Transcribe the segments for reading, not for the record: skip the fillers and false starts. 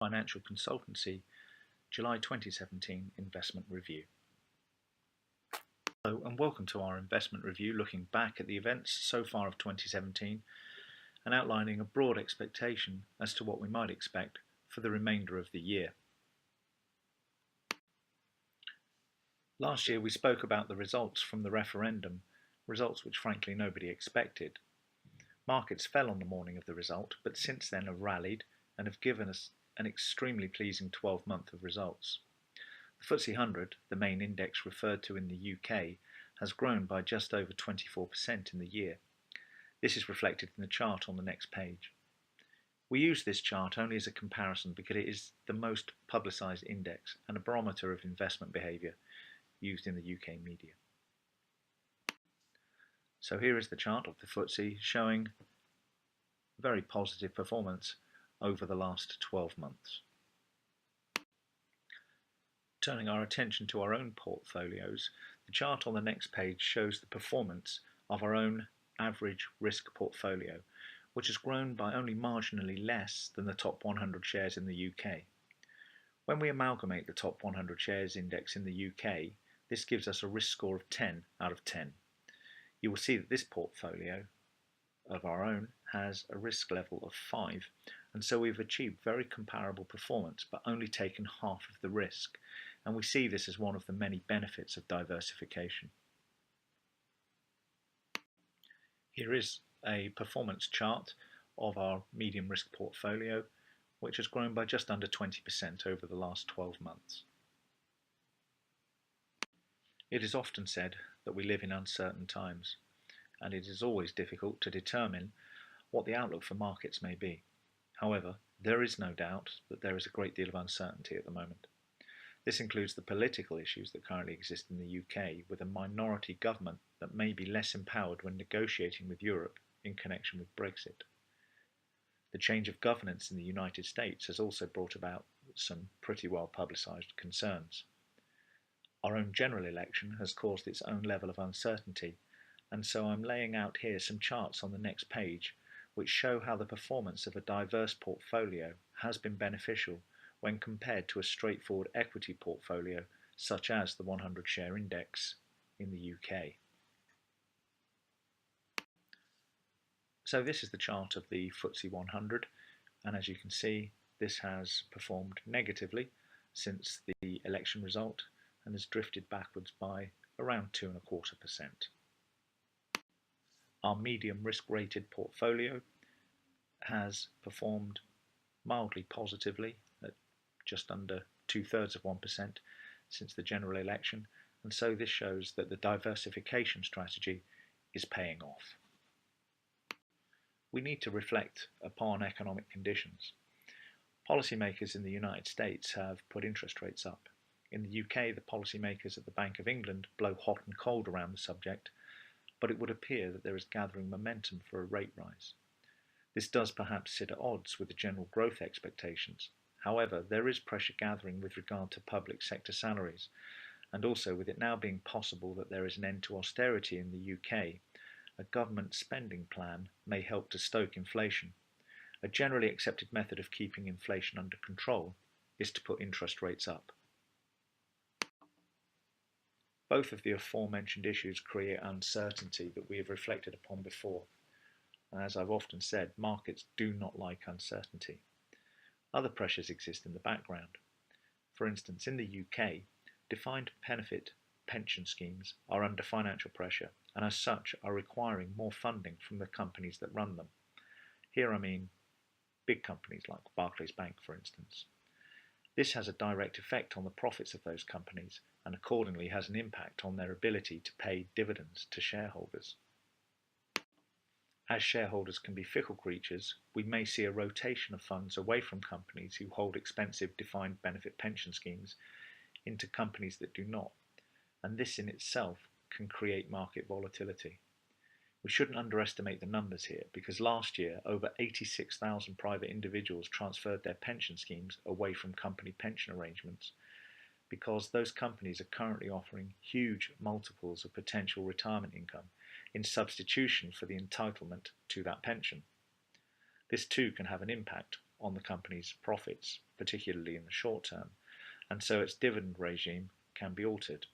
Financial Consultancy, July 2017 Investment Review. Hello and welcome to our investment review looking back at the events so far of 2017 and outlining a broad expectation as to what we might expect for the remainder of the year. Last year we spoke about the results from the referendum, results which frankly nobody expected. Markets fell on the morning of the result, but since then have rallied and have given us an extremely pleasing 12-month of results. The FTSE 100, the main index referred to in the UK, has grown by just over 24% in the year. This is reflected in the chart on the next page. We use this chart only as a comparison because it is the most publicised index and a barometer of investment behaviour used in the UK media. So here is the chart of the FTSE showing very positive performance over the last 12 months. Turning our attention to our own portfolios, the chart on the next page shows the performance of our own average risk portfolio, which has grown by only marginally less than the top 100 shares in the UK. When we amalgamate the top 100 shares index in the UK, this gives us a risk score of 10 out of 10. You will see that this portfolio of our own has a risk level of 5, and so we've achieved very comparable performance but only taken half of the risk, and we see this as one of the many benefits of diversification. Here is a performance chart of our medium risk portfolio, which has grown by just under 20% over the last 12 months. It is often said that we live in uncertain times, and it is always difficult to determine what the outlook for markets may be. However, there is no doubt that there is a great deal of uncertainty at the moment. This includes the political issues that currently exist in the UK, with a minority government that may be less empowered when negotiating with Europe in connection with Brexit. The change of governance in the United States has also brought about some pretty well publicised concerns. Our own general election has caused its own level of uncertainty, and so I'm laying out here some charts on the next page which show how the performance of a diverse portfolio has been beneficial when compared to a straightforward equity portfolio such as the 100 share index in the UK. So this is the chart of the FTSE 100, and as you can see, this has performed negatively since the election result and has drifted backwards by around 2.25%. Our medium risk rated portfolio has performed mildly positively at just under 2/3% since the general election, and so this shows that the diversification strategy is paying off. We need to reflect upon economic conditions. Policymakers in the United States have put interest rates up. In the UK, the policymakers at the Bank of England blow hot and cold around the subject, but it would appear that there is gathering momentum for a rate rise. This does perhaps sit at odds with the general growth expectations. However, there is pressure gathering with regard to public sector salaries, and also with it now being possible that there is an end to austerity in the UK, a government spending plan may help to stoke inflation. A generally accepted method of keeping inflation under control is to put interest rates up. Both of the aforementioned issues create uncertainty that we have reflected upon before. And as I've often said, markets do not like uncertainty. Other pressures exist in the background. For instance, in the UK, defined benefit pension schemes are under financial pressure and as such are requiring more funding from the companies that run them. Here I mean big companies like Barclays Bank, for instance. This has a direct effect on the profits of those companies and accordingly has an impact on their ability to pay dividends to shareholders. As shareholders can be fickle creatures, we may see a rotation of funds away from companies who hold expensive defined benefit pension schemes into companies that do not, and this in itself can create market volatility. We shouldn't underestimate the numbers here because last year over 86,000 private individuals transferred their pension schemes away from company pension arrangements because those companies are currently offering huge multiples of potential retirement income in substitution for the entitlement to that pension. This too can have an impact on the company's profits particularly in the short term, and so its dividend regime can be altered.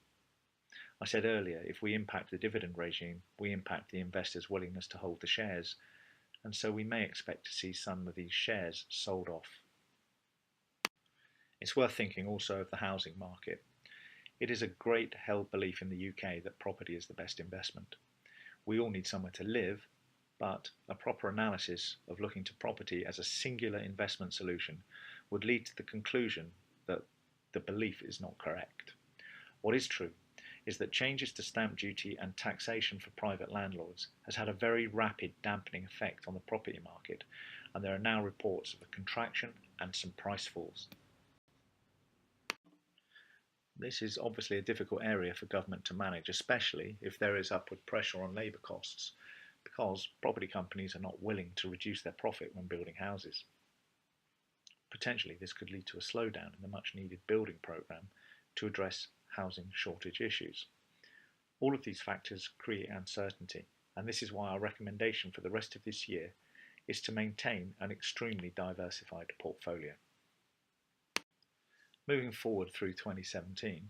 I said earlier, if we impact the dividend regime, we impact the investors' willingness to hold the shares, and so we may expect to see some of these shares sold off. It's worth thinking also of the housing market. It is a great held belief in the UK that property is the best investment. We all need somewhere to live, but a proper analysis of looking to property as a singular investment solution would lead to the conclusion that the belief is not correct. What is true is that changes to stamp duty and taxation for private landlords has had a very rapid dampening effect on the property market, and there are now reports of a contraction and some price falls. This is obviously a difficult area for government to manage, especially if there is upward pressure on labour costs, because property companies are not willing to reduce their profit when building houses. Potentially this could lead to a slowdown in the much needed building programme to address housing shortage issues. All of these factors create uncertainty, and this is why our recommendation for the rest of this year is to maintain an extremely diversified portfolio. Moving forward through 2017,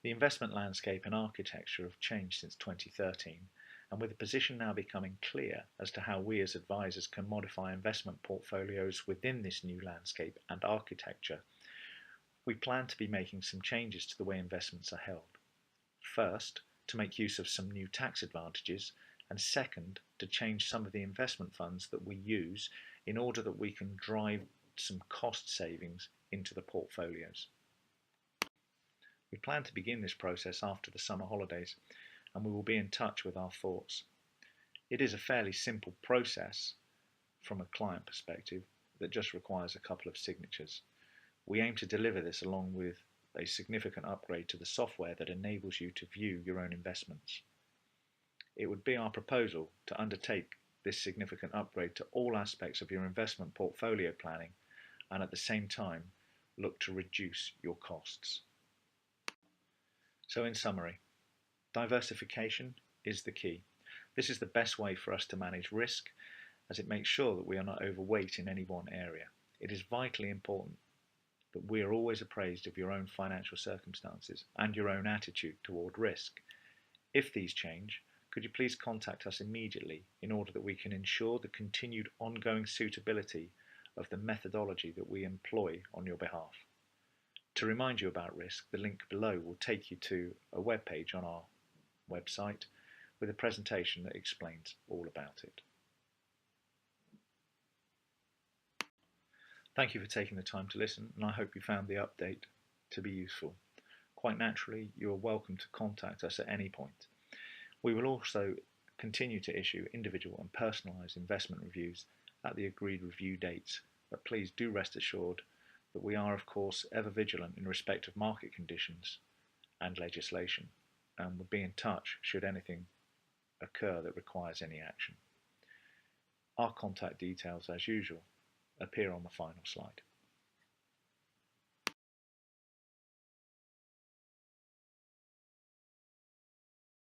the investment landscape and architecture have changed since 2013, and with the position now becoming clear as to how we as advisors can modify investment portfolios within this new landscape and architecture, we plan to be making some changes to the way investments are held. First, to make use of some new tax advantages, and second, to change some of the investment funds that we use in order that we can drive some cost savings into the portfolios. We plan to begin this process after the summer holidays, and we will be in touch with our thoughts. It is a fairly simple process from a client perspective that just requires a couple of signatures. We aim to deliver this along with a significant upgrade to the software that enables you to view your own investments. It would be our proposal to undertake this significant upgrade to all aspects of your investment portfolio planning and at the same time look to reduce your costs. So in summary, diversification is the key. This is the best way for us to manage risk, as it makes sure that we are not overweight in any one area. It is vitally important that we are always appraised of your own financial circumstances and your own attitude toward risk. If these change, could you please contact us immediately in order that we can ensure the continued ongoing suitability of the methodology that we employ on your behalf. To remind you about risk, the link below will take you to a web page on our website with a presentation that explains all about it. Thank you for taking the time to listen, and I hope you found the update to be useful. Quite naturally, you are welcome to contact us at any point. We will also continue to issue individual and personalised investment reviews at the agreed review dates, but please do rest assured that we are, of course, ever vigilant in respect of market conditions and legislation, and will be in touch should anything occur that requires any action. Our contact details, as usual, appear on the final slide.